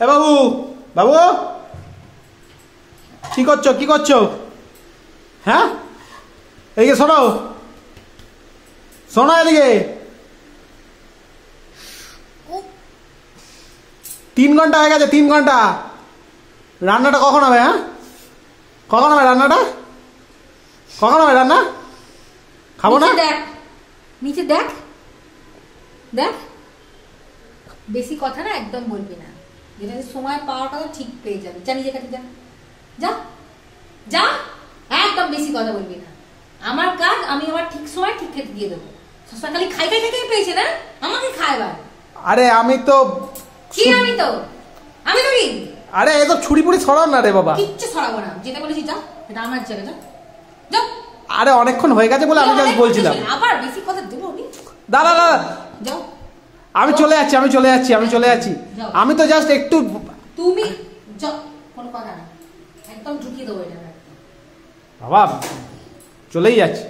এ বাবু, বাবু কি করছো, কি করছো? হ্যাঁ, এদিকে শোনো, শোনো এদিকে। 3 ঘন্টা হয়ে গেছে, 3 ঘন্টা। রান্নাটা কখন হবে? হ্যাঁ, কখন হবে রান্নাটা? কখন হবে রান্না? খাবো না। দেখ নিচে, দেখ দেখ, বেশি কথা না একদম বলবি না। যেটা সময় পাওয়ার কথা ঠিক পেয়ে যাবে। যা নিজে কাছে যা, যা যা, একদম বেশি কথা বলবি না। আমার কাজ আমি আমার ঠিক সময় ঠিক খেতে দিয়ে দেবো। সবসময় খালি খাই খাই খাই পেয়েছে না, আমাকে খাইবার। আরে আমি তো কি আমি তো কি? আরে এ তো ছুরি পুরি ছড়াও না রে বাবা। কিচ্ছু ছড়াবো না, যেটা বলেছি যা, এটা আমার জায়গা, যা যা। আরে অনেকক্ষণ হয়ে গেছে বলে আমি জাস্ট বলছিলাম। আবার বেশি কথা দেবো আমি। দাদা দাদা, যাও। আমি চলে যাচ্ছি, আমি চলে যাচ্ছি, আমি চলে যাচ্ছি। আমি তো জাস্ট একটু। তুমি যাও, কোনো কথা না, একদম ঢুকিয়ে দেবো এটা। বাবা চলেই যাচ্ছে।